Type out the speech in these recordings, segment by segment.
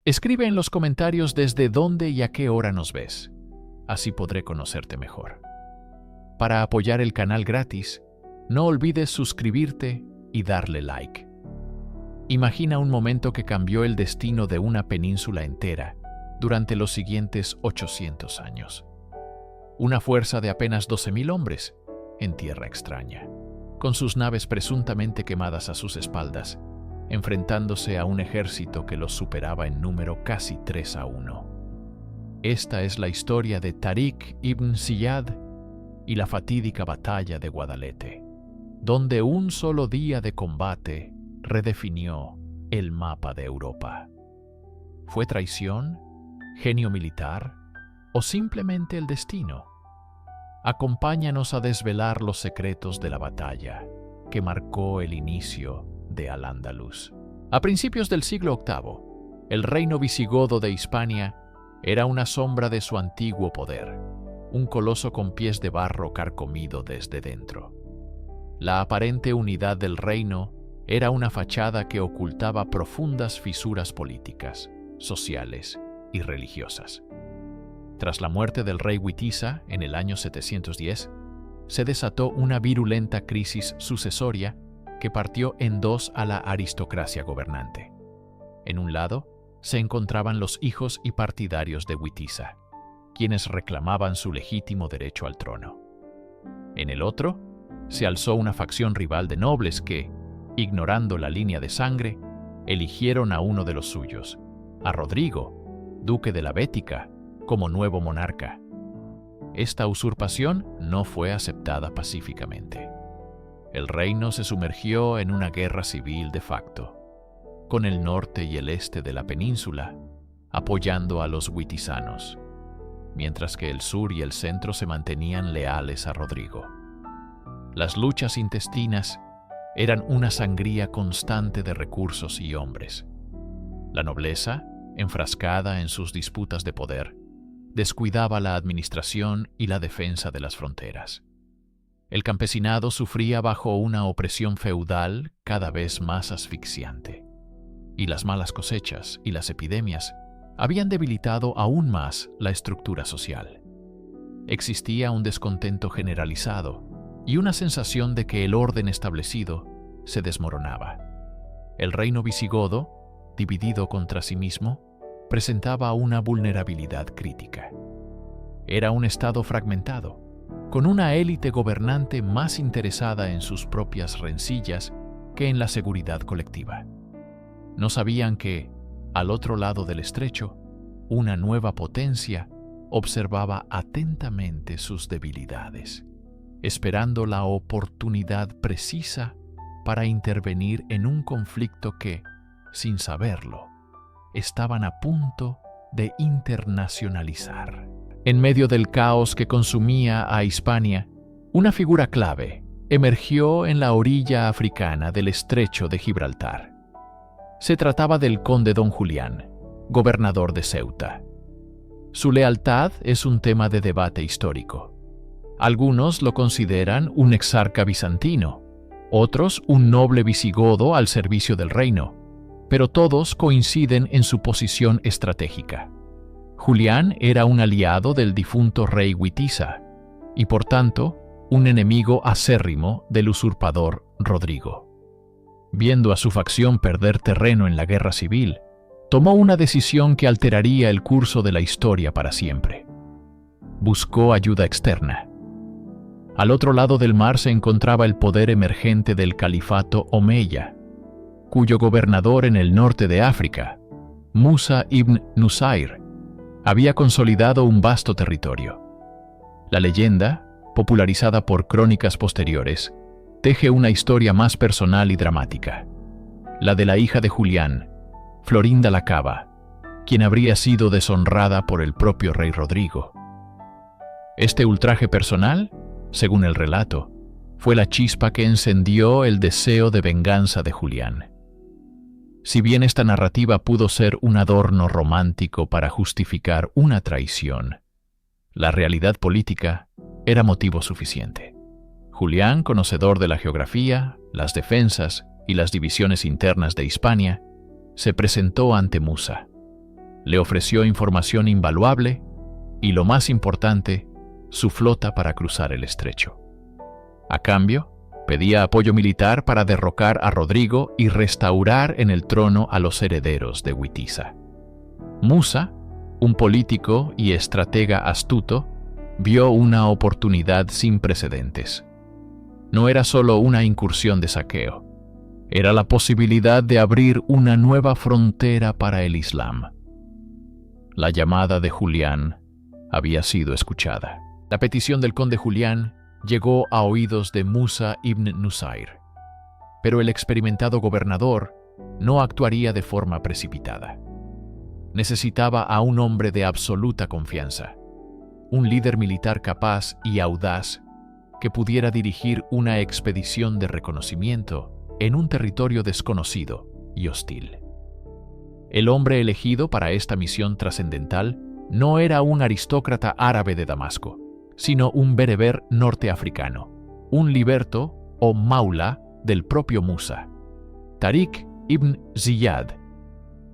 Escribe en los comentarios desde dónde y a qué hora nos ves. Así podré conocerte mejor. Para apoyar el canal gratis, no olvides suscribirte y darle like. Imagina un momento que cambió el destino de una península entera durante los siguientes 800 años. Una fuerza de apenas 12.000 hombres en tierra extraña, con sus naves presuntamente quemadas a sus espaldas, enfrentándose a un ejército que los superaba en número casi 3-1. Esta es la historia de Tariq ibn Ziyad y la fatídica batalla de Guadalete, donde un solo día de combate redefinió el mapa de Europa. ¿Fue traición, genio militar o simplemente el destino? Acompáñanos a desvelar los secretos de la batalla que marcó el inicio de Al-Ándalus. A principios del siglo VIII, el reino visigodo de Hispania era una sombra de su antiguo poder, un coloso con pies de barro carcomido desde dentro. La aparente unidad del reino era una fachada que ocultaba profundas fisuras políticas, sociales y religiosas. Tras la muerte del rey Witiza en el año 710, se desató una virulenta crisis sucesoria que partió en dos a la aristocracia gobernante. En un lado se encontraban los hijos y partidarios de Witiza, quienes reclamaban su legítimo derecho al trono. En el otro se alzó una facción rival de nobles que, ignorando la línea de sangre, eligieron a uno de los suyos, a Rodrigo, duque de la Bética, como nuevo monarca. Esta usurpación no fue aceptada pacíficamente. El reino se sumergió en una guerra civil de facto, con el norte y el este de la península apoyando a los witizanos, mientras que el sur y el centro se mantenían leales a Rodrigo. Las luchas intestinas eran una sangría constante de recursos y hombres. La nobleza, enfrascada en sus disputas de poder, descuidaba la administración y la defensa de las fronteras. El campesinado sufría bajo una opresión feudal cada vez más asfixiante, y las malas cosechas y las epidemias habían debilitado aún más la estructura social. Existía un descontento generalizado y una sensación de que el orden establecido se desmoronaba. El reino visigodo, dividido contra sí mismo, presentaba una vulnerabilidad crítica. Era un estado fragmentado, con una élite gobernante más interesada en sus propias rencillas que en la seguridad colectiva. No sabían que, al otro lado del estrecho, una nueva potencia observaba atentamente sus debilidades, esperando la oportunidad precisa para intervenir en un conflicto que, sin saberlo, estaban a punto de internacionalizar. En medio del caos que consumía a Hispania, una figura clave emergió en la orilla africana del estrecho de Gibraltar. Se trataba del conde don Julián, gobernador de Ceuta. Su lealtad es un tema de debate histórico. Algunos lo consideran un exarca bizantino, otros un noble visigodo al servicio del reino, pero todos coinciden en su posición estratégica. Julián era un aliado del difunto rey Witiza y, por tanto, un enemigo acérrimo del usurpador Rodrigo. Viendo a su facción perder terreno en la guerra civil, tomó una decisión que alteraría el curso de la historia para siempre. Buscó ayuda externa. Al otro lado del mar se encontraba el poder emergente del califato omeya, cuyo gobernador en el norte de África, Musa ibn Nusayr, había consolidado un vasto territorio. La leyenda, popularizada por crónicas posteriores, teje una historia más personal y dramática, la de la hija de Julián, Florinda la Cava, quien habría sido deshonrada por el propio rey Rodrigo. Este ultraje personal, según el relato, fue la chispa que encendió el deseo de venganza de Julián. Si bien esta narrativa pudo ser un adorno romántico para justificar una traición, la realidad política era motivo suficiente. Julián, conocedor de la geografía, las defensas y las divisiones internas de Hispania, se presentó ante Musa, Le ofreció información invaluable y, lo más importante, su flota para cruzar el estrecho. A cambio, pedía apoyo militar para derrocar a Rodrigo y restaurar en el trono a los herederos de Witiza. Musa, un político y estratega astuto, vio una oportunidad sin precedentes. No era solo una incursión de saqueo, era la posibilidad de abrir una nueva frontera para el Islam. La llamada de Julián había sido escuchada. La petición del conde Julián llegó a oídos de Musa ibn Nusayr, pero el experimentado gobernador no actuaría de forma precipitada. Necesitaba a un hombre de absoluta confianza, un líder militar capaz y audaz que pudiera dirigir una expedición de reconocimiento en un territorio desconocido y hostil. El hombre elegido para esta misión trascendental no era un aristócrata árabe de Damasco, sino un bereber norteafricano, un liberto o maula del propio Musa, Tariq ibn Ziyad.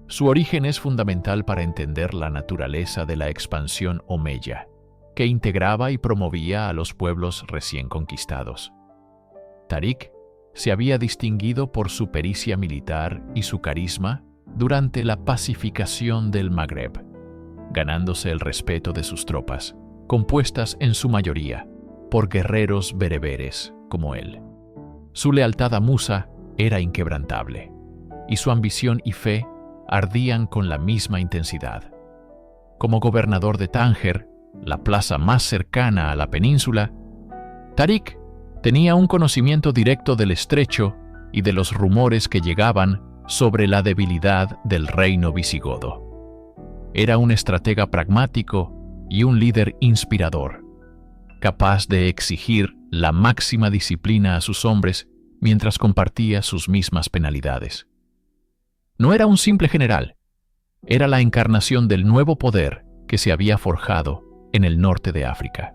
Su origen es fundamental para entender la naturaleza de la expansión omeya, que integraba y promovía a los pueblos recién conquistados. Tariq se había distinguido por su pericia militar y su carisma durante la pacificación del Magreb, ganándose el respeto de sus tropas, compuestas en su mayoría por guerreros bereberes como él. Su lealtad a Musa era inquebrantable, y su ambición y fe ardían con la misma intensidad. Como gobernador de Tánger, la plaza más cercana a la península, Tariq tenía un conocimiento directo del estrecho y de los rumores que llegaban sobre la debilidad del reino visigodo. Era un estratega pragmático y un líder inspirador, capaz de exigir la máxima disciplina a sus hombres mientras compartía sus mismas penalidades. No era un simple general, era la encarnación del nuevo poder que se había forjado en el norte de África.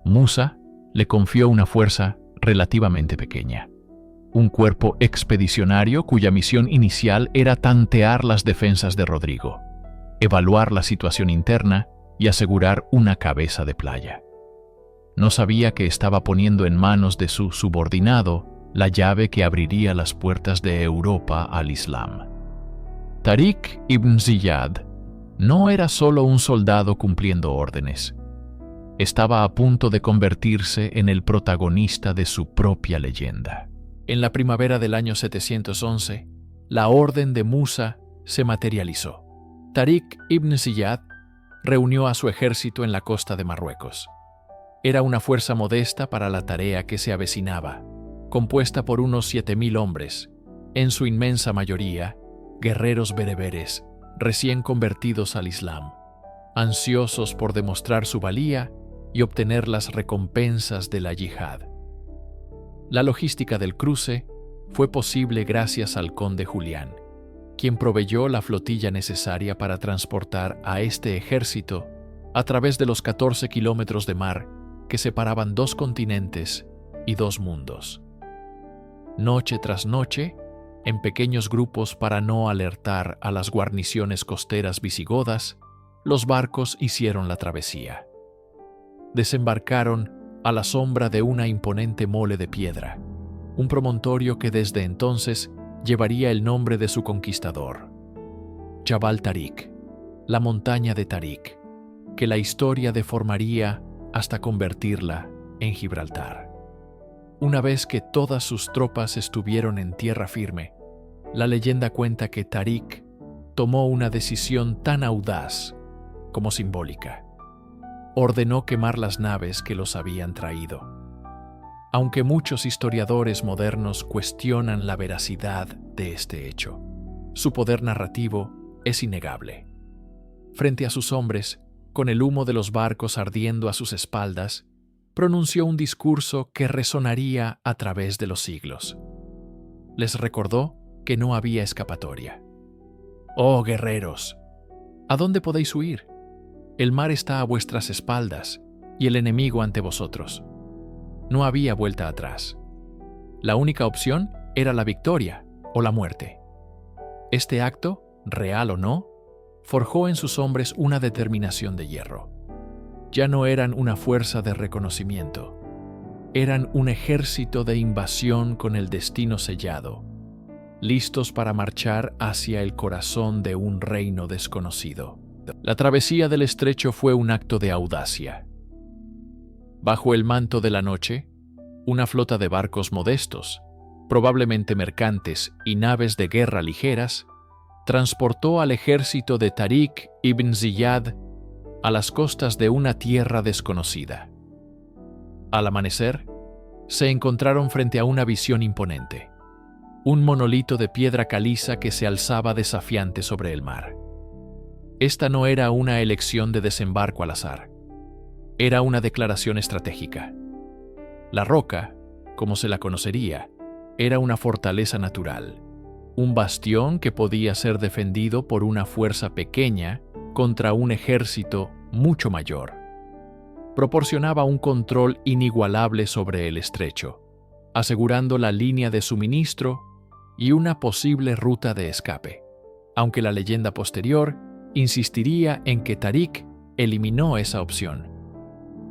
Musa le confió una fuerza relativamente pequeña, un cuerpo expedicionario cuya misión inicial era tantear las defensas de Rodrigo, evaluar la situación interna y asegurar una cabeza de playa. No sabía que estaba poniendo en manos de su subordinado la llave que abriría las puertas de Europa al Islam. Tariq ibn Ziyad no era solo un soldado cumpliendo órdenes. Estaba a punto de convertirse en el protagonista de su propia leyenda. En la primavera del año 711, la orden de Musa se materializó. Tariq ibn Ziyad reunió a su ejército en la costa de Marruecos. Era una fuerza modesta para la tarea que se avecinaba, compuesta por unos 7.000 hombres, en su inmensa mayoría, guerreros bereberes, recién convertidos al Islam, ansiosos por demostrar su valía y obtener las recompensas de la yihad. La logística del cruce fue posible gracias al conde Julián, quien proveyó la flotilla necesaria para transportar a este ejército a través de los 14 kilómetros de mar que separaban 2 continentes y 2 mundos. Noche tras noche, en pequeños grupos para no alertar a las guarniciones costeras visigodas, los barcos hicieron la travesía. Desembarcaron a la sombra de una imponente mole de piedra, un promontorio que desde entonces llevaría el nombre de su conquistador, Jabal Tariq, la montaña de Tariq, que la historia deformaría hasta convertirla en Gibraltar. Una vez que todas sus tropas estuvieron en tierra firme, la leyenda cuenta que Tariq tomó una decisión tan audaz como simbólica. Ordenó quemar las naves que los habían traído. Aunque muchos historiadores modernos cuestionan la veracidad de este hecho, su poder narrativo es innegable. Frente a sus hombres, con el humo de los barcos ardiendo a sus espaldas, pronunció un discurso que resonaría a través de los siglos. Les recordó que no había escapatoria. «Oh, guerreros, ¿a dónde podéis huir? El mar está a vuestras espaldas y el enemigo ante vosotros». No había vuelta atrás. La única opción era la victoria o la muerte. Este acto, real o no, forjó en sus hombres una determinación de hierro. Ya no eran una fuerza de reconocimiento, eran un ejército de invasión con el destino sellado, listos para marchar hacia el corazón de un reino desconocido. La travesía del estrecho fue un acto de audacia. Bajo el manto de la noche, una flota de barcos modestos, probablemente mercantes y naves de guerra ligeras, transportó al ejército de Tariq ibn Ziyad a las costas de una tierra desconocida. Al amanecer, se encontraron frente a una visión imponente, un monolito de piedra caliza que se alzaba desafiante sobre el mar. Esta no era una elección de desembarco al azar, era una declaración estratégica. La roca, como se la conocería, era una fortaleza natural, un bastión que podía ser defendido por una fuerza pequeña contra un ejército mucho mayor. Proporcionaba un control inigualable sobre el estrecho, asegurando la línea de suministro y una posible ruta de escape, aunque la leyenda posterior insistiría en que Tariq eliminó esa opción.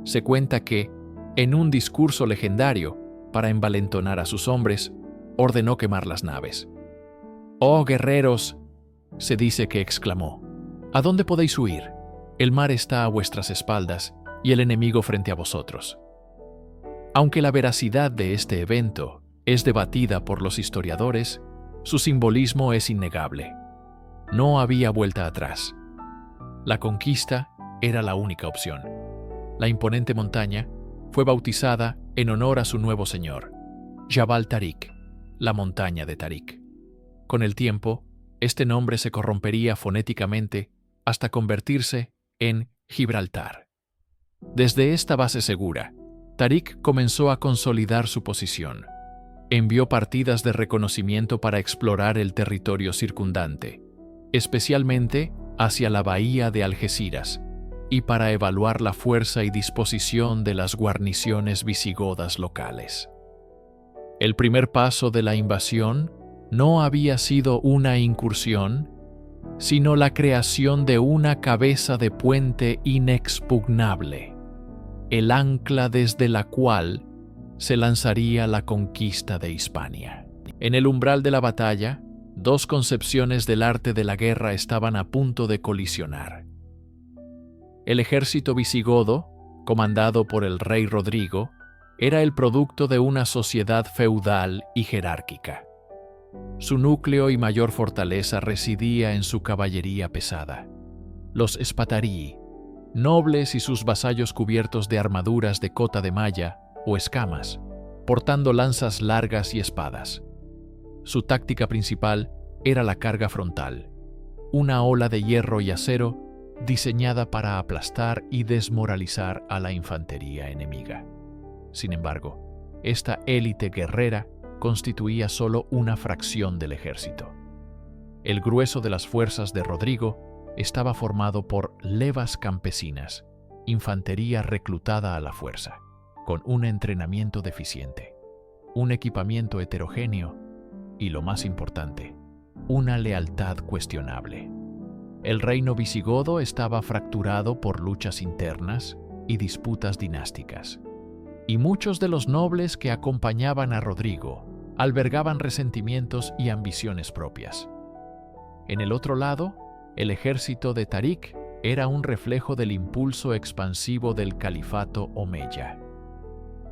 Se cuenta que, en un discurso legendario, para envalentonar a sus hombres, ordenó quemar las naves. «¡Oh, guerreros!», se dice que exclamó, «¿a dónde podéis huir? El mar está a vuestras espaldas y el enemigo frente a vosotros». Aunque la veracidad de este evento es debatida por los historiadores, su simbolismo es innegable. No había vuelta atrás. La conquista era la única opción. La imponente montaña fue bautizada en honor a su nuevo señor, Jabal Tariq, la montaña de Tariq. Con el tiempo, este nombre se corrompería fonéticamente hasta convertirse en Gibraltar. Desde esta base segura, Tariq comenzó a consolidar su posición. Envió partidas de reconocimiento para explorar el territorio circundante, especialmente hacia la bahía de Algeciras, y para evaluar la fuerza y disposición de las guarniciones visigodas locales. El primer paso de la invasión no había sido una incursión, sino la creación de una cabeza de puente inexpugnable, el ancla desde la cual se lanzaría la conquista de Hispania. En el umbral de la batalla, dos concepciones del arte de la guerra estaban a punto de colisionar. El ejército visigodo, comandado por el rey Rodrigo, era el producto de una sociedad feudal y jerárquica. Su núcleo y mayor fortaleza residía en su caballería pesada. Los espatarí, nobles y sus vasallos cubiertos de armaduras de cota de malla o escamas, portando lanzas largas y espadas. Su táctica principal era la carga frontal, una ola de hierro y acero diseñada para aplastar y desmoralizar a la infantería enemiga. Sin embargo, esta élite guerrera constituía solo una fracción del ejército. El grueso de las fuerzas de Rodrigo estaba formado por levas campesinas, infantería reclutada a la fuerza, con un entrenamiento deficiente, un equipamiento heterogéneo y, lo más importante, una lealtad cuestionable. El reino visigodo estaba fracturado por luchas internas y disputas dinásticas, y muchos de los nobles que acompañaban a Rodrigo albergaban resentimientos y ambiciones propias. En el otro lado, el ejército de Tariq era un reflejo del impulso expansivo del califato omeya,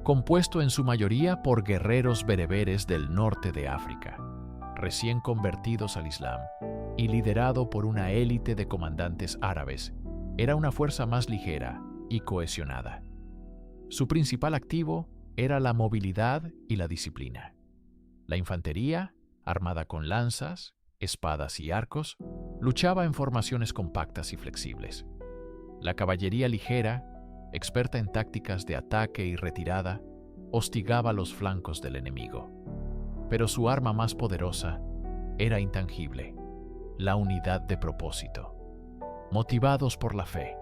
compuesto en su mayoría por guerreros bereberes del norte de África, recién convertidos al Islam, y liderado por una élite de comandantes árabes. Era una fuerza más ligera y cohesionada. Su principal activo era la movilidad y la disciplina. La infantería, armada con lanzas, espadas y arcos, luchaba en formaciones compactas y flexibles. La caballería ligera, experta en tácticas de ataque y retirada, hostigaba los flancos del enemigo. Pero su arma más poderosa era intangible: la unidad de propósito. Motivados por la fe,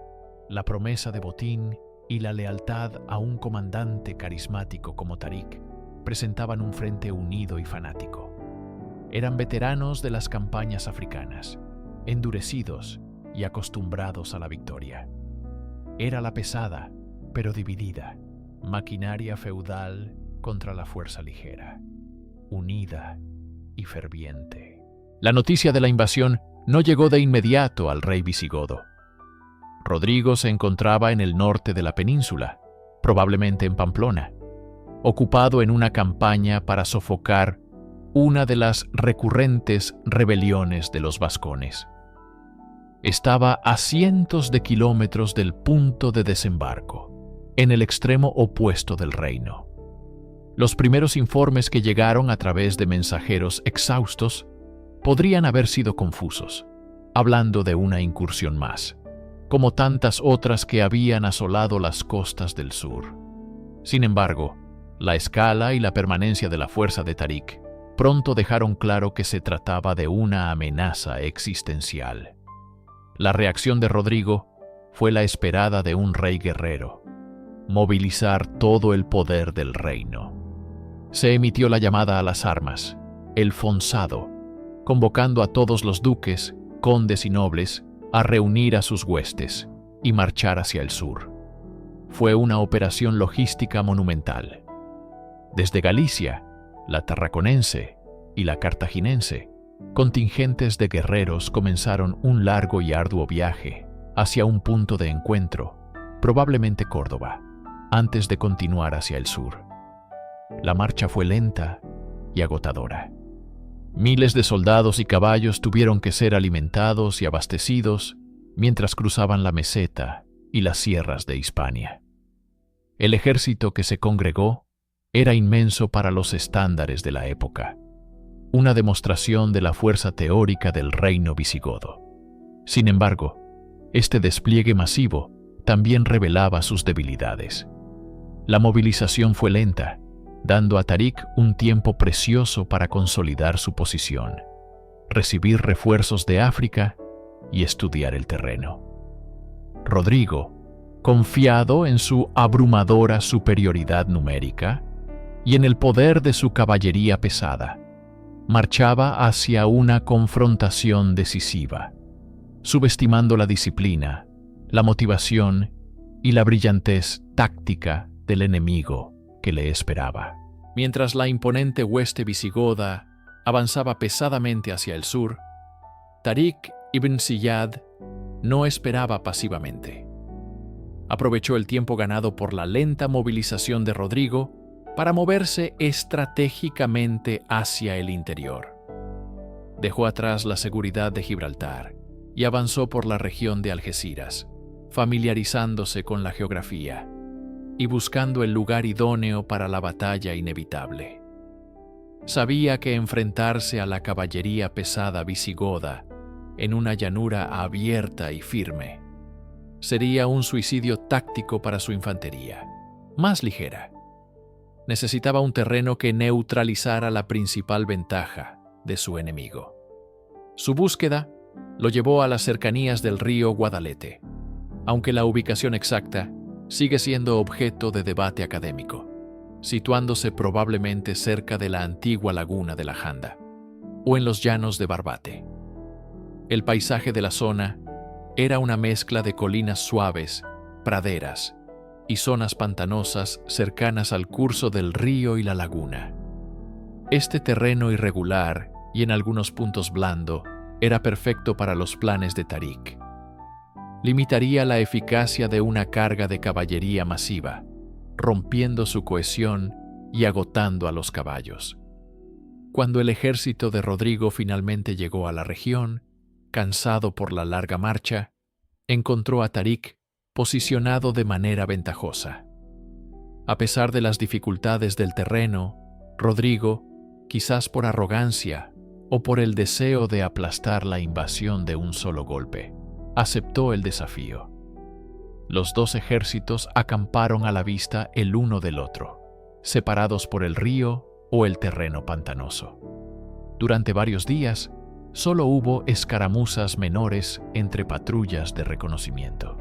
la promesa de botín y la lealtad a un comandante carismático como Tariq, presentaban un frente unido y fanático. Eran veteranos de las campañas africanas, endurecidos y acostumbrados a la victoria. Era la pesada, pero dividida, maquinaria feudal contra la fuerza ligera, unida y ferviente. La noticia de la invasión no llegó de inmediato al rey visigodo. Rodrigo se encontraba en el norte de la península, probablemente en Pamplona, ocupado en una campaña para sofocar una de las recurrentes rebeliones de los vascones. Estaba a cientos de kilómetros del punto de desembarco, en el extremo opuesto del reino. Los primeros informes que llegaron a través de mensajeros exhaustos podrían haber sido confusos, hablando de una incursión más, como tantas otras que habían asolado las costas del sur. Sin embargo, la escala y la permanencia de la fuerza de Tarik pronto dejaron claro que se trataba de una amenaza existencial. La reacción de Rodrigo fue la esperada de un rey guerrero: movilizar todo el poder del reino. Se emitió la llamada a las armas, el fonsado, convocando a todos los duques, condes y nobles a reunir a sus huestes y marchar hacia el sur. Fue una operación logística monumental. Desde Galicia, la tarraconense y la cartaginense, contingentes de guerreros comenzaron un largo y arduo viaje hacia un punto de encuentro, probablemente Córdoba, antes de continuar hacia el sur. La marcha fue lenta y agotadora. Miles de soldados y caballos tuvieron que ser alimentados y abastecidos mientras cruzaban la meseta y las sierras de Hispania. El ejército que se congregó era inmenso para los estándares de la época, una demostración de la fuerza teórica del reino visigodo. Sin embargo, este despliegue masivo también revelaba sus debilidades. La movilización fue lenta, dando a Tarik un tiempo precioso para consolidar su posición, recibir refuerzos de África y estudiar el terreno. Rodrigo, confiado en su abrumadora superioridad numérica y en el poder de su caballería pesada, marchaba hacia una confrontación decisiva, subestimando la disciplina, la motivación y la brillantez táctica del enemigo que le esperaba. Mientras la imponente hueste visigoda avanzaba pesadamente hacia el sur, Tarik ibn Ziyad no esperaba pasivamente. Aprovechó el tiempo ganado por la lenta movilización de Rodrigo para moverse estratégicamente hacia el interior. Dejó atrás la seguridad de Gibraltar y avanzó por la región de Algeciras, familiarizándose con la geografía y buscando el lugar idóneo para la batalla inevitable. Sabía que enfrentarse a la caballería pesada visigoda en una llanura abierta y firme sería un suicidio táctico para su infantería, más ligera. Necesitaba un terreno que neutralizara la principal ventaja de su enemigo. Su búsqueda lo llevó a las cercanías del río Guadalete, aunque la ubicación exacta sigue siendo objeto de debate académico, situándose probablemente cerca de la antigua laguna de la Janda o en los llanos de Barbate. El paisaje de la zona era una mezcla de colinas suaves, praderas y zonas pantanosas cercanas al curso del río y la laguna. Este terreno irregular y en algunos puntos blando era perfecto para los planes de Tarik. Limitaría la eficacia de una carga de caballería masiva, rompiendo su cohesión y agotando a los caballos. Cuando el ejército de Rodrigo finalmente llegó a la región, cansado por la larga marcha, encontró a Tarik posicionado de manera ventajosa. A pesar de las dificultades del terreno, Rodrigo, quizás por arrogancia o por el deseo de aplastar la invasión de un solo golpe, aceptó el desafío. Los dos ejércitos acamparon a la vista el uno del otro, separados por el río o el terreno pantanoso. Durante varios días, solo hubo escaramuzas menores entre patrullas de reconocimiento.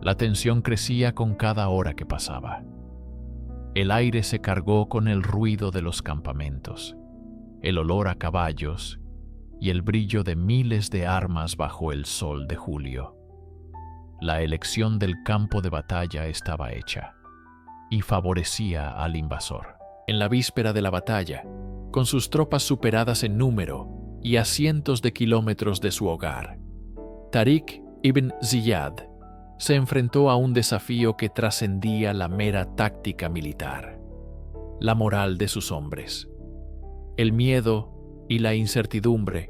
La tensión crecía con cada hora que pasaba. El aire se cargó con el ruido de los campamentos, el olor a caballos y el brillo de miles de armas bajo el sol de julio. La elección del campo de batalla estaba hecha y favorecía al invasor. En la víspera de la batalla, con sus tropas superadas en número y a cientos de kilómetros de su hogar, Tariq ibn Ziyad se enfrentó a un desafío que trascendía la mera táctica militar: la moral de sus hombres. El miedo y la incertidumbre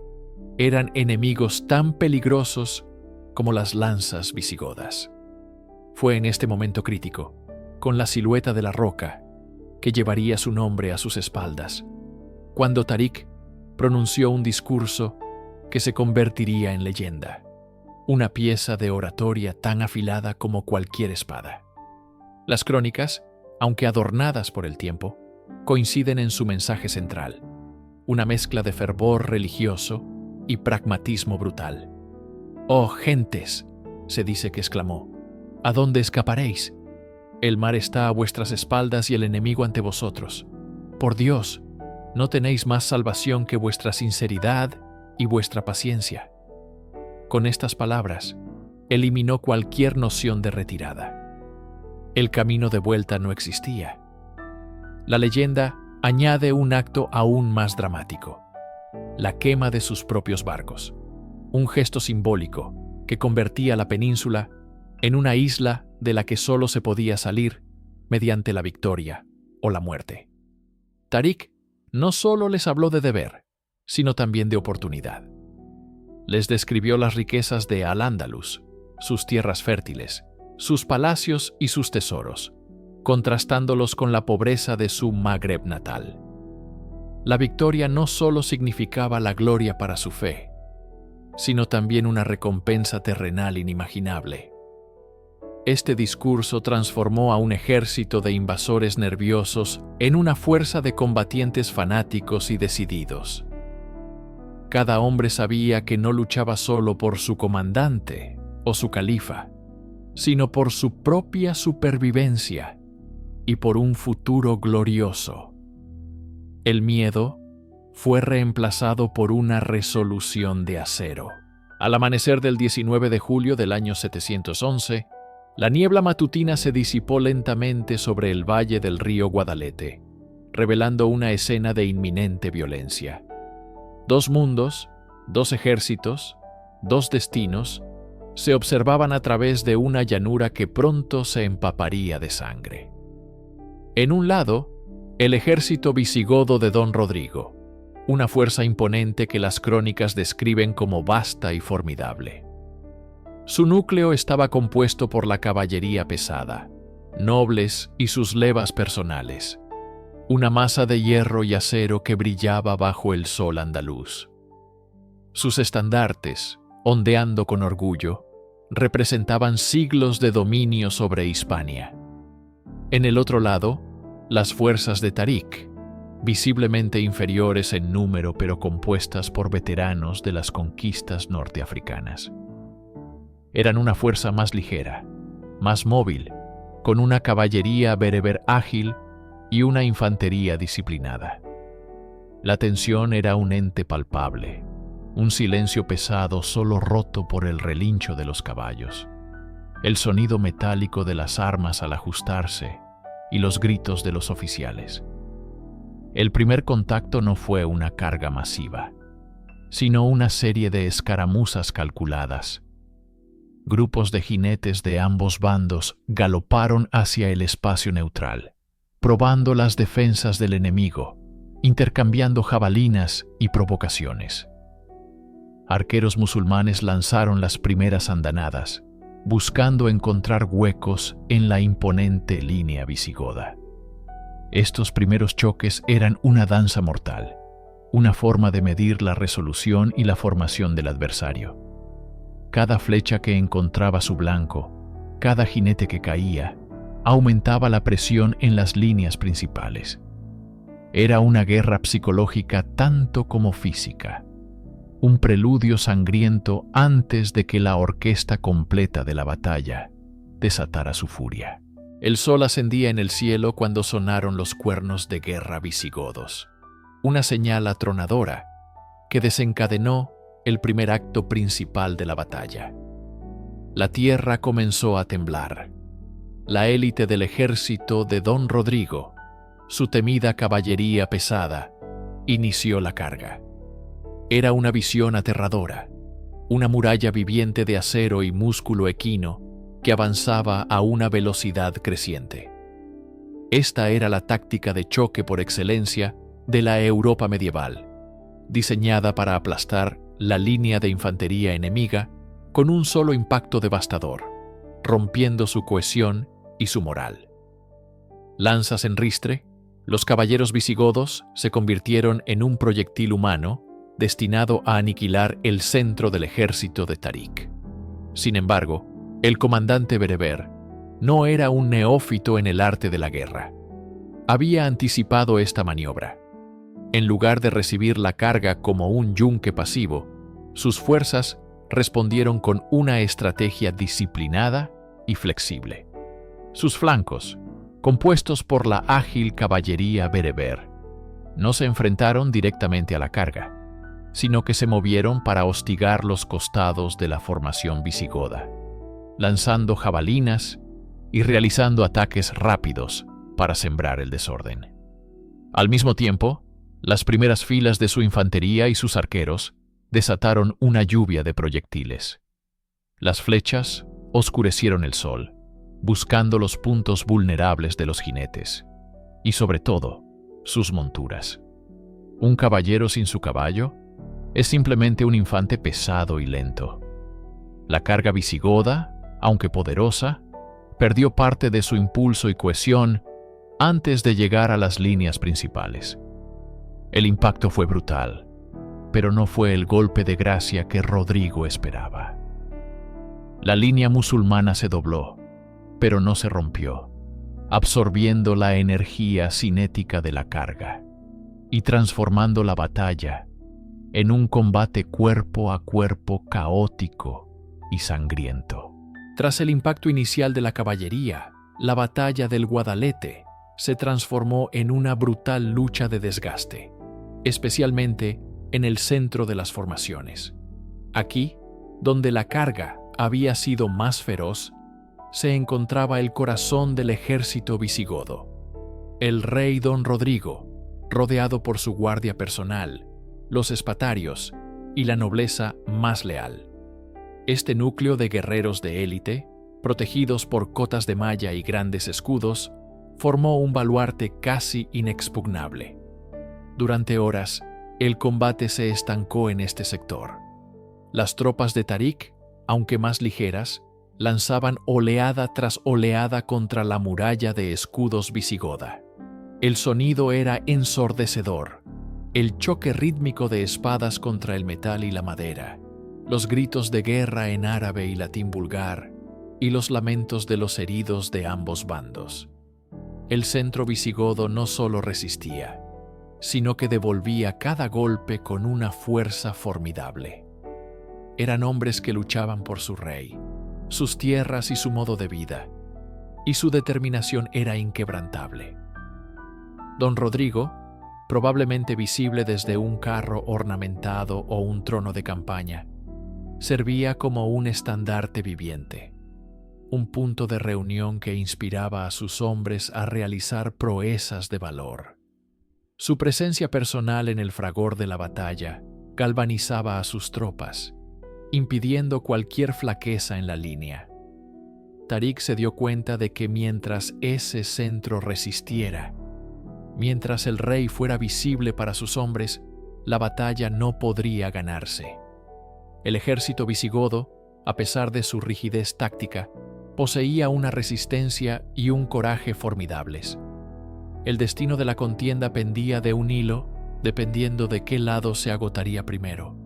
eran enemigos tan peligrosos como las lanzas visigodas. Fue en este momento crítico, con la silueta de la roca que llevaría su nombre a sus espaldas, cuando Tariq pronunció un discurso que se convertiría en leyenda, una pieza de oratoria tan afilada como cualquier espada. Las crónicas, aunque adornadas por el tiempo, coinciden en su mensaje central, una mezcla de fervor religioso y pragmatismo brutal. «Oh, gentes», se dice que exclamó, «¿a dónde escaparéis? El mar está a vuestras espaldas y el enemigo ante vosotros. Por Dios, no tenéis más salvación que vuestra sinceridad y vuestra paciencia». Con estas palabras, eliminó cualquier noción de retirada. El camino de vuelta no existía. La leyenda añade un acto aún más dramático: la quema de sus propios barcos, un gesto simbólico que convertía la península en una isla de la que solo se podía salir mediante la victoria o la muerte. Tariq no solo les habló de deber, sino también de oportunidad. Les describió las riquezas de Al-Ándalus, sus tierras fértiles, sus palacios y sus tesoros, contrastándolos con la pobreza de su Magreb natal. La victoria no solo significaba la gloria para su fe, sino también una recompensa terrenal inimaginable. Este discurso transformó a un ejército de invasores nerviosos en una fuerza de combatientes fanáticos y decididos. Cada hombre sabía que no luchaba solo por su comandante o su califa, sino por su propia supervivencia y por un futuro glorioso. El miedo fue reemplazado por una resolución de acero. Al amanecer del 19 de julio del año 711, la niebla matutina se disipó lentamente sobre el valle del río Guadalete, revelando una escena de inminente violencia. Dos mundos, dos ejércitos, dos destinos, se observaban a través de una llanura que pronto se empaparía de sangre. En un lado, el ejército visigodo de Don Rodrigo, una fuerza imponente que las crónicas describen como vasta y formidable. Su núcleo estaba compuesto por la caballería pesada, nobles y sus levas personales, una masa de hierro y acero que brillaba bajo el sol andaluz. Sus estandartes, ondeando con orgullo, representaban siglos de dominio sobre Hispania. En el otro lado, las fuerzas de Tariq, visiblemente inferiores en número pero compuestas por veteranos de las conquistas norteafricanas. Eran una fuerza más ligera, más móvil, con una caballería bereber ágil y una infantería disciplinada. La tensión era un ente palpable, un silencio pesado solo roto por el relincho de los caballos, el sonido metálico de las armas al ajustarse y los gritos de los oficiales. El primer contacto no fue una carga masiva, sino una serie de escaramuzas calculadas. Grupos de jinetes de ambos bandos galoparon hacia el espacio neutral, probando las defensas del enemigo, intercambiando jabalinas y provocaciones. Arqueros musulmanes lanzaron las primeras andanadas, buscando encontrar huecos en la imponente línea visigoda. Estos primeros choques eran una danza mortal, una forma de medir la resolución y la formación del adversario. Cada flecha que encontraba su blanco, cada jinete que caía, aumentaba la presión en las líneas principales. Era una guerra psicológica tanto como física, un preludio sangriento antes de que la orquesta completa de la batalla desatara su furia. El sol ascendía en el cielo cuando sonaron los cuernos de guerra visigodos, una señal atronadora que desencadenó el primer acto principal de la batalla. La tierra comenzó a temblar. La élite del ejército de Don Rodrigo, su temida caballería pesada, inició la carga. Era una visión aterradora, una muralla viviente de acero y músculo equino que avanzaba a una velocidad creciente. Esta era la táctica de choque por excelencia de la Europa medieval, diseñada para aplastar la línea de infantería enemiga con un solo impacto devastador, rompiendo su cohesión y su moral. Lanzas en ristre, los caballeros visigodos se convirtieron en un proyectil humano destinado a aniquilar el centro del ejército de Tarik. Sin embargo, el comandante bereber no era un neófito en el arte de la guerra. Había anticipado esta maniobra. En lugar de recibir la carga como un yunque pasivo, sus fuerzas respondieron con una estrategia disciplinada y flexible. Sus flancos, compuestos por la ágil caballería bereber, no se enfrentaron directamente a la carga, sino que se movieron para hostigar los costados de la formación visigoda, lanzando jabalinas y realizando ataques rápidos para sembrar el desorden. Al mismo tiempo, las primeras filas de su infantería y sus arqueros desataron una lluvia de proyectiles. Las flechas oscurecieron el sol, buscando los puntos vulnerables de los jinetes, y sobre todo, sus monturas. Un caballero sin su caballo es simplemente un infante pesado y lento. La carga visigoda, aunque poderosa, perdió parte de su impulso y cohesión antes de llegar a las líneas principales. El impacto fue brutal, pero no fue el golpe de gracia que Rodrigo esperaba. La línea musulmana se dobló, pero no se rompió, absorbiendo la energía cinética de la carga y transformando la batalla en un combate cuerpo a cuerpo caótico y sangriento. Tras el impacto inicial de la caballería, la batalla del Guadalete se transformó en una brutal lucha de desgaste, especialmente en el centro de las formaciones. Aquí, donde la carga había sido más feroz, se encontraba el corazón del ejército visigodo. El rey Don Rodrigo, rodeado por su guardia personal, los espatarios y la nobleza más leal. Este núcleo de guerreros de élite, protegidos por cotas de malla y grandes escudos, formó un baluarte casi inexpugnable. Durante horas, el combate se estancó en este sector. Las tropas de Tarik, aunque más ligeras, lanzaban oleada tras oleada contra la muralla de escudos visigoda. El sonido era ensordecedor. El choque rítmico de espadas contra el metal y la madera, los gritos de guerra en árabe y latín vulgar, y los lamentos de los heridos de ambos bandos. El centro visigodo no solo resistía, sino que devolvía cada golpe con una fuerza formidable. Eran hombres que luchaban por su rey, sus tierras y su modo de vida, y su determinación era inquebrantable. Don Rodrigo, probablemente visible desde un carro ornamentado o un trono de campaña, servía como un estandarte viviente, un punto de reunión que inspiraba a sus hombres a realizar proezas de valor. Su presencia personal en el fragor de la batalla galvanizaba a sus tropas, impidiendo cualquier flaqueza en la línea. Tarik se dio cuenta de que mientras ese centro resistiera, mientras el rey fuera visible para sus hombres, la batalla no podría ganarse. El ejército visigodo, a pesar de su rigidez táctica, poseía una resistencia y un coraje formidables. El destino de la contienda pendía de un hilo, dependiendo de qué lado se agotaría primero.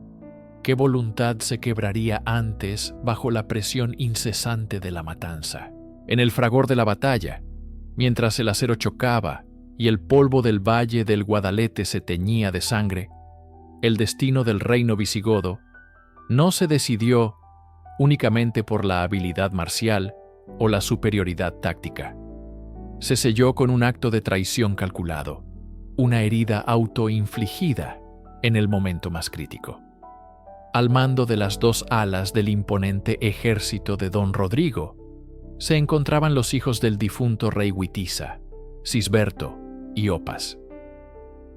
¿Qué voluntad se quebraría antes bajo la presión incesante de la matanza? En el fragor de la batalla, mientras el acero chocaba y el polvo del valle del Guadalete se teñía de sangre, el destino del reino visigodo no se decidió únicamente por la habilidad marcial o la superioridad táctica. Se selló con un acto de traición calculado, una herida autoinfligida en el momento más crítico. Al mando de las dos alas del imponente ejército de don Rodrigo se encontraban los hijos del difunto rey Witiza, Cisberto y Opas.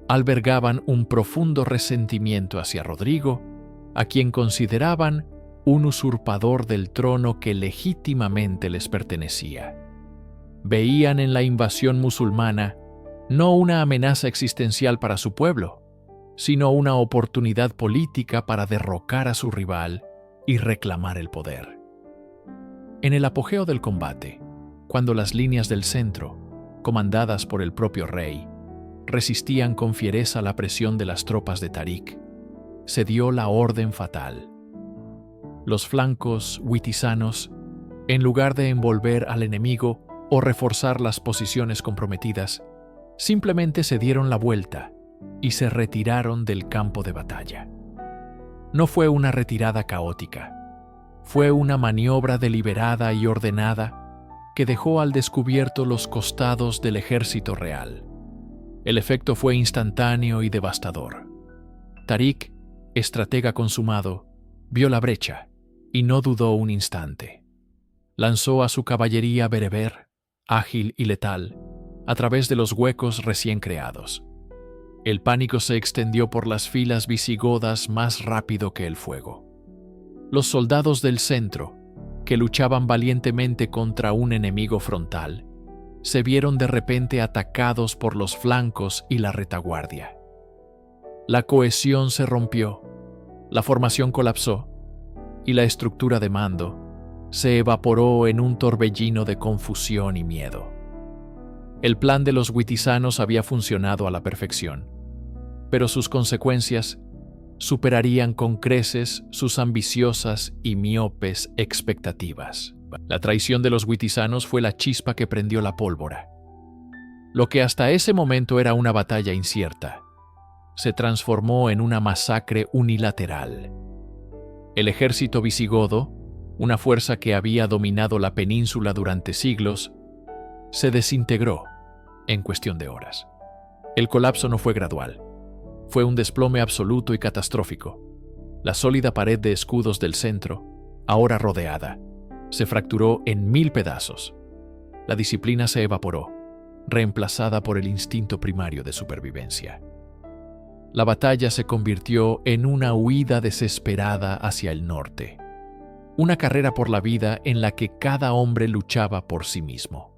Albergaban un profundo resentimiento hacia Rodrigo, a quien consideraban un usurpador del trono que legítimamente les pertenecía. Veían en la invasión musulmana no una amenaza existencial para su pueblo, sino una oportunidad política para derrocar a su rival y reclamar el poder. En el apogeo del combate, cuando las líneas del centro, comandadas por el propio rey, resistían con fiereza la presión de las tropas de Tarik, se dio la orden fatal. Los flancos witizanos, en lugar de envolver al enemigo o reforzar las posiciones comprometidas, simplemente se dieron la vuelta y se retiraron del campo de batalla. No fue una retirada caótica, fue una maniobra deliberada y ordenada que dejó al descubierto los costados del ejército real. El efecto fue instantáneo y devastador. Tarik, estratega consumado, vio la brecha y no dudó un instante. Lanzó a su caballería bereber, ágil y letal, a través de los huecos recién creados. El pánico se extendió por las filas visigodas más rápido que el fuego. Los soldados del centro, que luchaban valientemente contra un enemigo frontal, se vieron de repente atacados por los flancos y la retaguardia. La cohesión se rompió, la formación colapsó, y la estructura de mando se evaporó en un torbellino de confusión y miedo. El plan de los witizanos había funcionado a la perfección, pero sus consecuencias superarían con creces sus ambiciosas y miopes expectativas. La traición de los witizanos fue la chispa que prendió la pólvora. Lo que hasta ese momento era una batalla incierta, se transformó en una masacre unilateral. El ejército visigodo, una fuerza que había dominado la península durante siglos, se desintegró en cuestión de horas. El colapso no fue gradual, fue un desplome absoluto y catastrófico. La sólida pared de escudos del centro, ahora rodeada, se fracturó en 1000 pedazos. La disciplina se evaporó, reemplazada por el instinto primario de supervivencia. La batalla se convirtió en una huida desesperada hacia el norte, una carrera por la vida en la que cada hombre luchaba por sí mismo.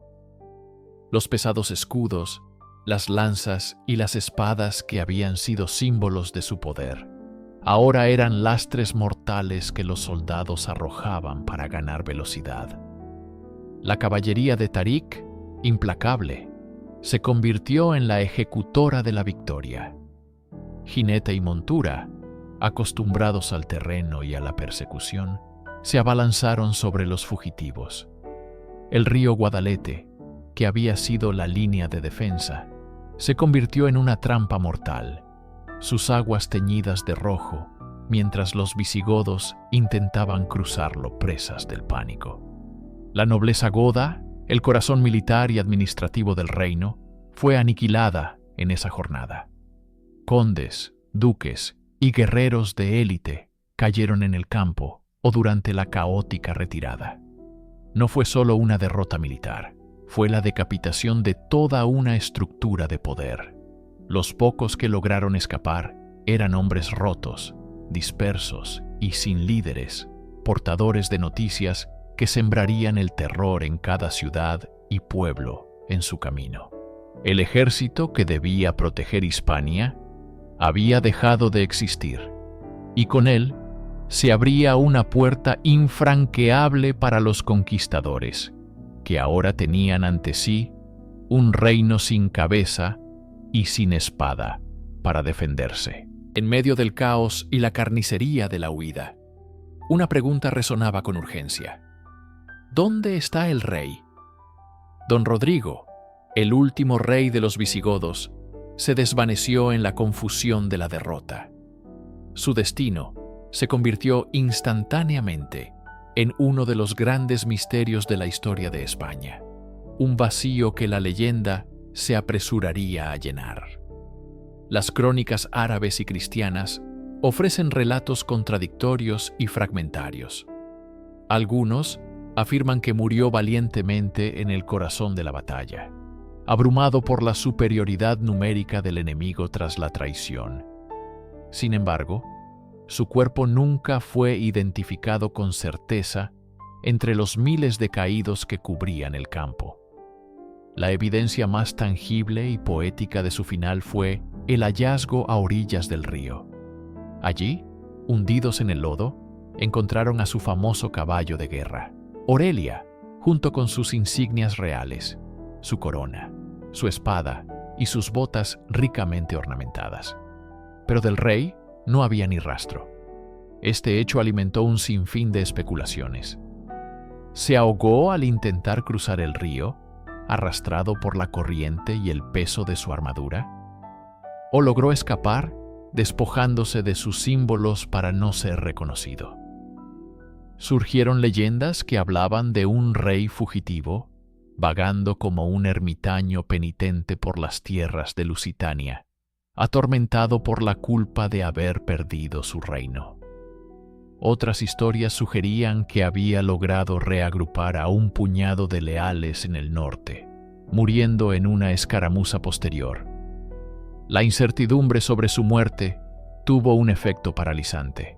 Los pesados escudos, las lanzas y las espadas que habían sido símbolos de su poder, ahora eran lastres mortales que los soldados arrojaban para ganar velocidad. La caballería de Tarik, implacable, se convirtió en la ejecutora de la victoria. Jinete y montura, acostumbrados al terreno y a la persecución, se abalanzaron sobre los fugitivos. El río Guadalete, que había sido la línea de defensa, se convirtió en una trampa mortal, sus aguas teñidas de rojo, mientras los visigodos intentaban cruzarlo presas del pánico. La nobleza goda, el corazón militar y administrativo del reino, fue aniquilada en esa jornada. Condes, duques y guerreros de élite cayeron en el campo o durante la caótica retirada. No fue solo una derrota militar, fue la decapitación de toda una estructura de poder. Los pocos que lograron escapar eran hombres rotos, dispersos y sin líderes, portadores de noticias que sembrarían el terror en cada ciudad y pueblo en su camino. El ejército que debía proteger Hispania había dejado de existir, y con él se abría una puerta infranqueable para los conquistadores, que ahora tenían ante sí un reino sin cabeza y sin espada para defenderse. En medio del caos y la carnicería de la huida, una pregunta resonaba con urgencia. ¿Dónde está el rey? Don Rodrigo, el último rey de los visigodos, se desvaneció en la confusión de la derrota. Su destino se convirtió instantáneamente en uno de los grandes misterios de la historia de España, un vacío que la leyenda se apresuraría a llenar. Las crónicas árabes y cristianas ofrecen relatos contradictorios y fragmentarios. Algunos afirman que murió valientemente en el corazón de la batalla, abrumado por la superioridad numérica del enemigo tras la traición. Sin embargo, su cuerpo nunca fue identificado con certeza entre los miles de caídos que cubrían el campo. La evidencia más tangible y poética de su final fue el hallazgo a orillas del río. Allí, hundidos en el lodo, encontraron a su famoso caballo de guerra, Orelia, junto con sus insignias reales, su corona, su espada y sus botas ricamente ornamentadas. Pero del rey no había ni rastro. Este hecho alimentó un sinfín de especulaciones. ¿Se ahogó al intentar cruzar el río, arrastrado por la corriente y el peso de su armadura? ¿O logró escapar, despojándose de sus símbolos para no ser reconocido? Surgieron leyendas que hablaban de un rey fugitivo, vagando como un ermitaño penitente por las tierras de Lusitania, atormentado por la culpa de haber perdido su reino. Otras historias sugerían que había logrado reagrupar a un puñado de leales en el norte, muriendo en una escaramuza posterior. La incertidumbre sobre su muerte tuvo un efecto paralizante.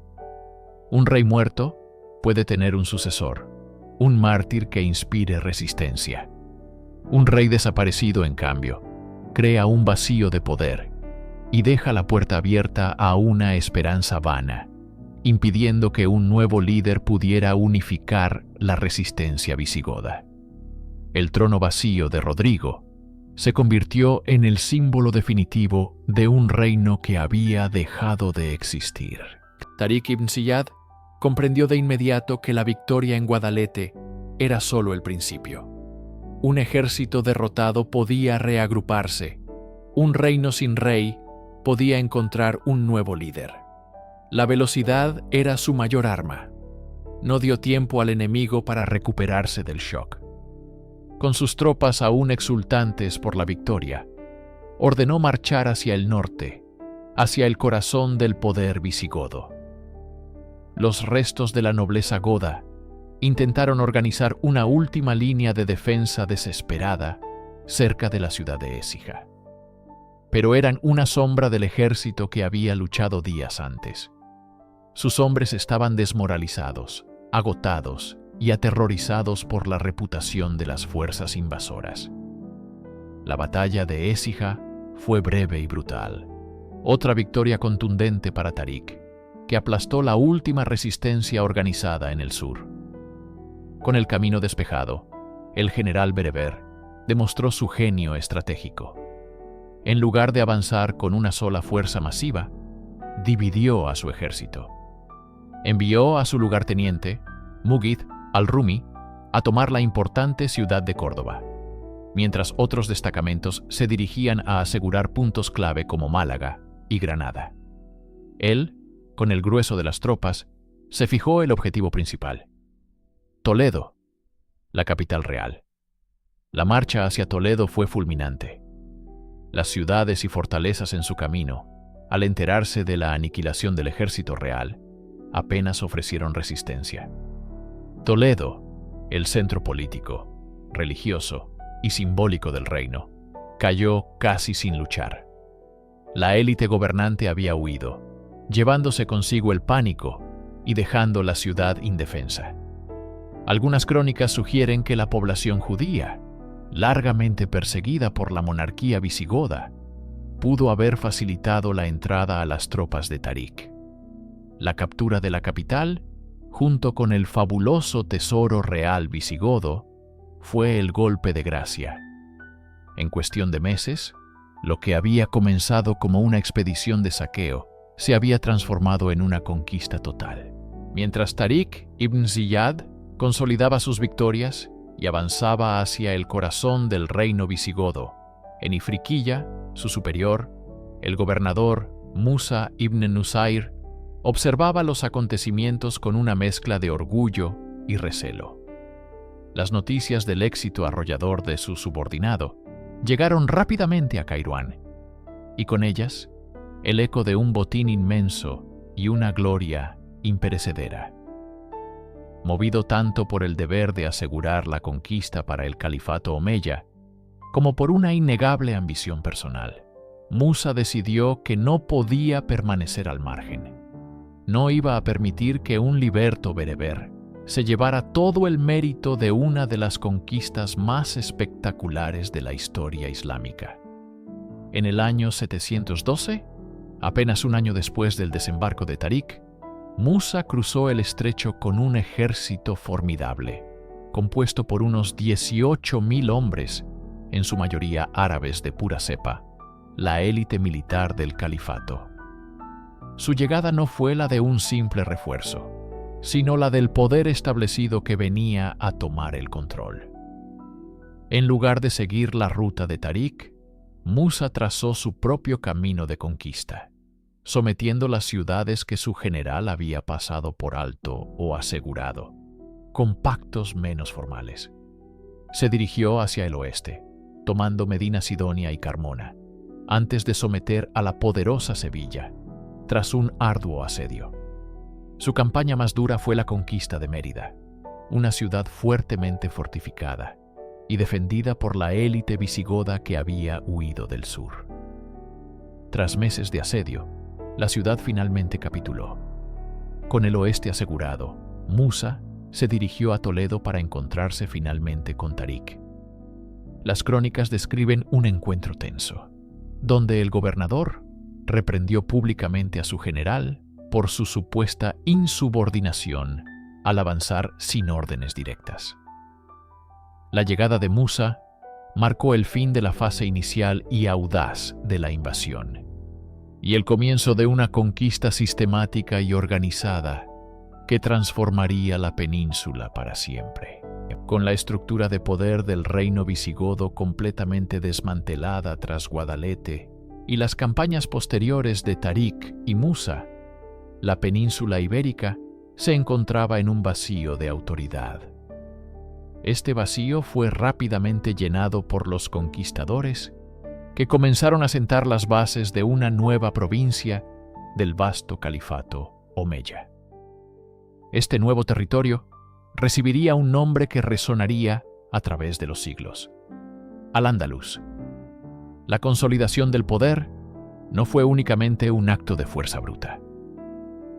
Un rey muerto puede tener un sucesor, un mártir que inspire resistencia. Un rey desaparecido, en cambio, crea un vacío de poder y deja la puerta abierta a una esperanza vana, impidiendo que un nuevo líder pudiera unificar la resistencia visigoda. El trono vacío de Rodrigo se convirtió en el símbolo definitivo de un reino que había dejado de existir. Tariq ibn Ziyad comprendió de inmediato que la victoria en Guadalete era solo el principio. Un ejército derrotado podía reagruparse. Un reino sin rey podía encontrar un nuevo líder. La velocidad era su mayor arma. No dio tiempo al enemigo para recuperarse del shock. Con sus tropas aún exultantes por la victoria, ordenó marchar hacia el norte, hacia el corazón del poder visigodo. Los restos de la nobleza goda intentaron organizar una última línea de defensa desesperada cerca de la ciudad de Écija. Pero eran una sombra del ejército que había luchado días antes. Sus hombres estaban desmoralizados, agotados y aterrorizados por la reputación de las fuerzas invasoras. La batalla de Écija fue breve y brutal. Otra victoria contundente para Tariq, que aplastó la última resistencia organizada en el sur. Con el camino despejado, el general bereber demostró su genio estratégico. En lugar de avanzar con una sola fuerza masiva, dividió a su ejército. Envió a su lugarteniente, Mughith al-Rumi, a tomar la importante ciudad de Córdoba, mientras otros destacamentos se dirigían a asegurar puntos clave como Málaga y Granada. Él, con el grueso de las tropas, se fijó el objetivo principal: Toledo, la capital real. La marcha hacia Toledo fue fulminante. Las ciudades y fortalezas en su camino, al enterarse de la aniquilación del ejército real, apenas ofrecieron resistencia. Toledo, el centro político, religioso y simbólico del reino, cayó casi sin luchar. La élite gobernante había huido, llevándose consigo el pánico y dejando la ciudad indefensa. Algunas crónicas sugieren que la población judía, largamente perseguida por la monarquía visigoda, pudo haber facilitado la entrada a las tropas de Tariq. La captura de la capital, junto con el fabuloso tesoro real visigodo, fue el golpe de gracia. En cuestión de meses, lo que había comenzado como una expedición de saqueo se había transformado en una conquista total. Mientras Tariq ibn Ziyad consolidaba sus victorias y avanzaba hacia el corazón del reino visigodo, en Ifriqiya, su superior, el gobernador Musa ibn Nusayr, observaba los acontecimientos con una mezcla de orgullo y recelo. Las noticias del éxito arrollador de su subordinado llegaron rápidamente a Kairuán, y con ellas el eco de un botín inmenso y una gloria imperecedera. Movido tanto por el deber de asegurar la conquista para el califato omeya, como por una innegable ambición personal, Musa decidió que no podía permanecer al margen. No iba a permitir que un liberto bereber se llevara todo el mérito de una de las conquistas más espectaculares de la historia islámica. En el año 712, apenas un año después del desembarco de Tarik, Musa cruzó el estrecho con un ejército formidable, compuesto por unos 18.000 hombres, en su mayoría árabes de pura cepa, la élite militar del califato. Su llegada no fue la de un simple refuerzo, sino la del poder establecido que venía a tomar el control. En lugar de seguir la ruta de Tarik, Musa trazó su propio camino de conquista, sometiendo las ciudades que su general había pasado por alto o asegurado, con pactos menos formales. Se dirigió hacia el oeste, tomando Medina Sidonia y Carmona, antes de someter a la poderosa Sevilla, tras un arduo asedio. Su campaña más dura fue la conquista de Mérida, una ciudad fuertemente fortificada y defendida por la élite visigoda que había huido del sur. Tras meses de asedio, la ciudad finalmente capituló. Con el oeste asegurado, Musa se dirigió a Toledo para encontrarse finalmente con Tarik. Las crónicas describen un encuentro tenso, donde el gobernador reprendió públicamente a su general por su supuesta insubordinación al avanzar sin órdenes directas. La llegada de Musa marcó el fin de la fase inicial y audaz de la invasión, y el comienzo de una conquista sistemática y organizada que transformaría la península para siempre. Con la estructura de poder del reino visigodo completamente desmantelada tras Guadalete y las campañas posteriores de Tarik y Musa, la península ibérica se encontraba en un vacío de autoridad. Este vacío fue rápidamente llenado por los conquistadores, que comenzaron a sentar las bases de una nueva provincia del vasto califato omeya. Este nuevo territorio recibiría un nombre que resonaría a través de los siglos: Al-Ándalus. La consolidación del poder no fue únicamente un acto de fuerza bruta.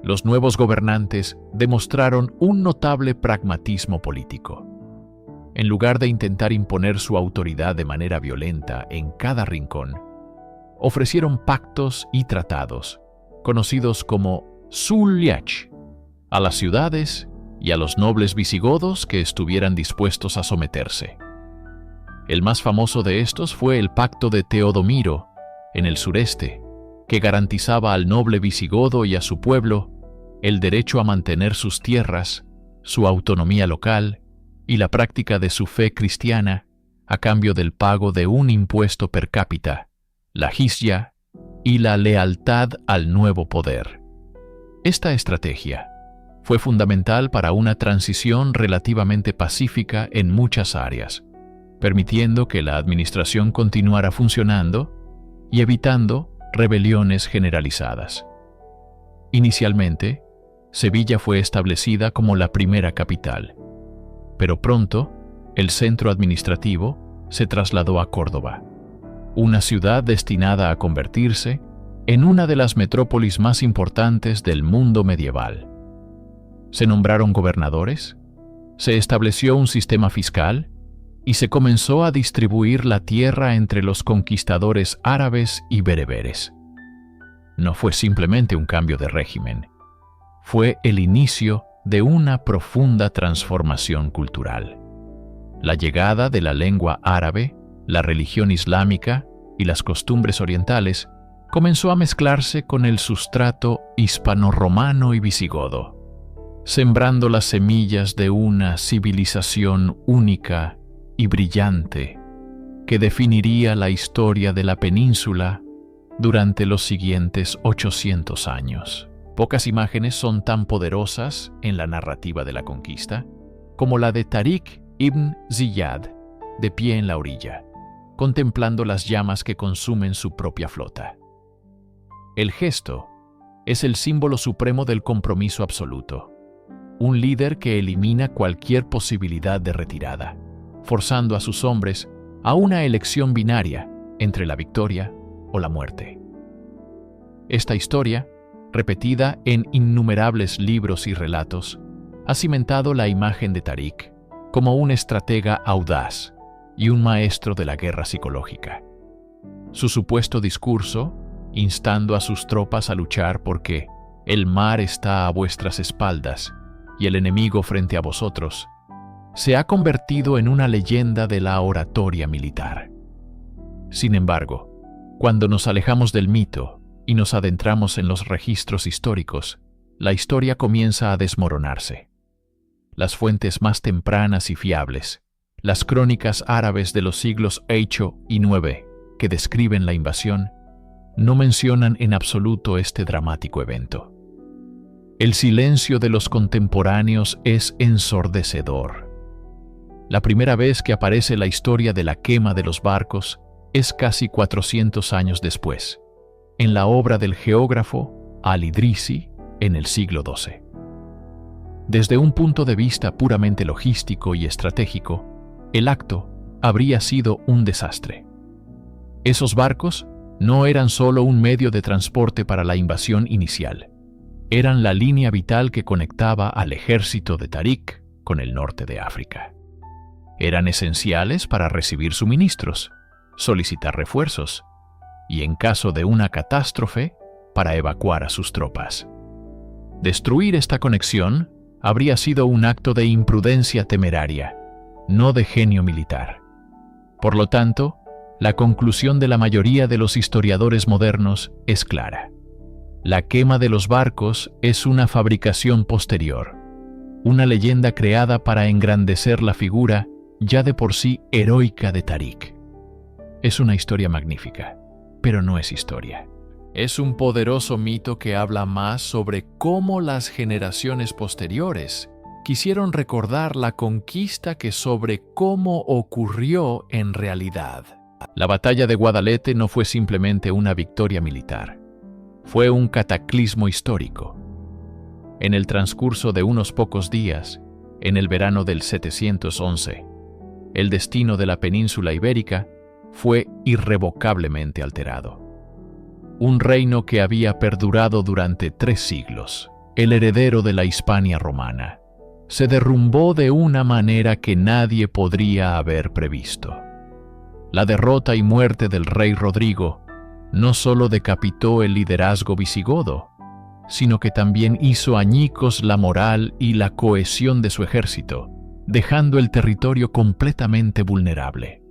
Los nuevos gobernantes demostraron un notable pragmatismo político. En lugar de intentar imponer su autoridad de manera violenta en cada rincón, ofrecieron pactos y tratados, conocidos como Sulh, a las ciudades y a los nobles visigodos que estuvieran dispuestos a someterse. El más famoso de estos fue el Pacto de Teodomiro, en el sureste, que garantizaba al noble visigodo y a su pueblo el derecho a mantener sus tierras, su autonomía local y la práctica de su fe cristiana a cambio del pago de un impuesto per cápita, la jizya, y la lealtad al nuevo poder. Esta estrategia fue fundamental para una transición relativamente pacífica en muchas áreas, permitiendo que la administración continuara funcionando y evitando rebeliones generalizadas. Inicialmente, Sevilla fue establecida como la primera capital, pero pronto el centro administrativo se trasladó a Córdoba, una ciudad destinada a convertirse en una de las metrópolis más importantes del mundo medieval. Se nombraron gobernadores, se estableció un sistema fiscal y se comenzó a distribuir la tierra entre los conquistadores árabes y bereberes. No fue simplemente un cambio de régimen, fue el inicio de una profunda transformación cultural. La llegada de la lengua árabe, la religión islámica y las costumbres orientales comenzó a mezclarse con el sustrato hispano-romano y visigodo, sembrando las semillas de una civilización única y brillante que definiría la historia de la península durante los siguientes 800 años. Pocas imágenes son tan poderosas en la narrativa de la conquista como la de Tarik ibn Ziyad, de pie en la orilla, contemplando las llamas que consumen su propia flota. El gesto es el símbolo supremo del compromiso absoluto. Un líder que elimina cualquier posibilidad de retirada, forzando a sus hombres a una elección binaria entre la victoria o la muerte. Esta historia, repetida en innumerables libros y relatos, ha cimentado la imagen de Tariq como un estratega audaz y un maestro de la guerra psicológica. Su supuesto discurso, instando a sus tropas a luchar porque el mar está a vuestras espaldas y el enemigo frente a vosotros, se ha convertido en una leyenda de la oratoria militar. Sin embargo, cuando nos alejamos del mito y nos adentramos en los registros históricos, la historia comienza a desmoronarse. Las fuentes más tempranas y fiables, las crónicas árabes de los siglos VIII y IX, que describen la invasión, no mencionan en absoluto este dramático evento. El silencio de los contemporáneos es ensordecedor. La primera vez que aparece la historia de la quema de los barcos es casi 400 años después, en la obra del geógrafo Al-Idrisi en el siglo XII. Desde un punto de vista puramente logístico y estratégico, el acto habría sido un desastre. Esos barcos no eran solo un medio de transporte para la invasión inicial, eran la línea vital que conectaba al ejército de Tariq con el norte de África. Eran esenciales para recibir suministros, solicitar refuerzos y, en caso de una catástrofe, para evacuar a sus tropas. Destruir esta conexión habría sido un acto de imprudencia temeraria, no de genio militar. Por lo tanto, la conclusión de la mayoría de los historiadores modernos es clara. La quema de los barcos es una fabricación posterior, una leyenda creada para engrandecer la figura ya de por sí heroica de Tariq. Es una historia magnífica, pero no es historia. Es un poderoso mito que habla más sobre cómo las generaciones posteriores quisieron recordar la conquista que sobre cómo ocurrió en realidad. La batalla de Guadalete no fue simplemente una victoria militar, fue un cataclismo histórico. En el transcurso de unos pocos días, en el verano del 711, el destino de la península ibérica fue irrevocablemente alterado. Un reino que había perdurado durante 3 siglos, el heredero de la Hispania romana, se derrumbó de una manera que nadie podría haber previsto. La derrota y muerte del rey Rodrigo no solo decapitó el liderazgo visigodo, sino que también hizo añicos la moral y la cohesión de su ejército, dejando el territorio completamente vulnerable.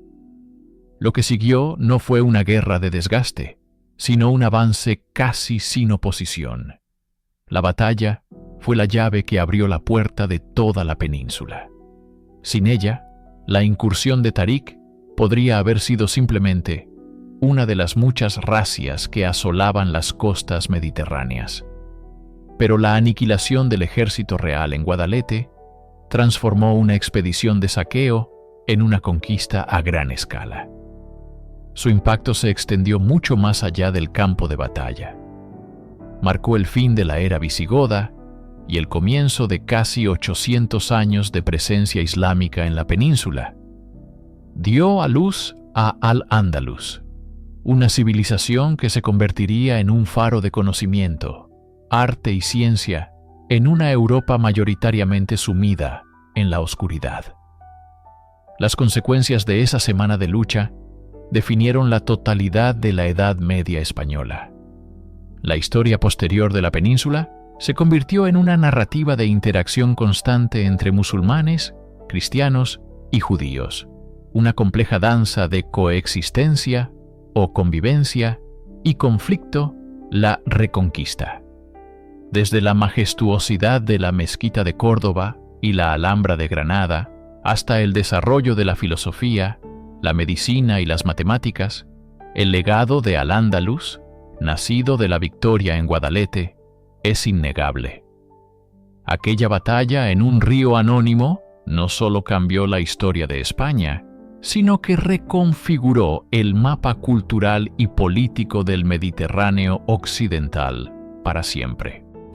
Lo que siguió no fue una guerra de desgaste, sino un avance casi sin oposición. La batalla fue la llave que abrió la puerta de toda la península. Sin ella, la incursión de Tariq podría haber sido simplemente una de las muchas razias que asolaban las costas mediterráneas. Pero la aniquilación del ejército real en Guadalete transformó una expedición de saqueo en una conquista a gran escala. Su impacto se extendió mucho más allá del campo de batalla. Marcó el fin de la era visigoda y el comienzo de casi 800 años de presencia islámica en la península. Dio a luz a Al-Ándalus, una civilización que se convertiría en un faro de conocimiento, arte y ciencia en una Europa mayoritariamente sumida en la oscuridad. Las consecuencias de esa semana de lucha definieron la totalidad de la Edad Media española. La historia posterior de la península se convirtió en una narrativa de interacción constante entre musulmanes, cristianos y judíos, una compleja danza de coexistencia o convivencia y conflicto, la Reconquista. Desde la majestuosidad de la Mezquita de Córdoba y la Alhambra de Granada, hasta el desarrollo de la filosofía, la medicina y las matemáticas, el legado de Al-Ándalus, nacido de la victoria en Guadalete, es innegable. Aquella batalla en un río anónimo no solo cambió la historia de España, sino que reconfiguró el mapa cultural y político del Mediterráneo occidental para siempre.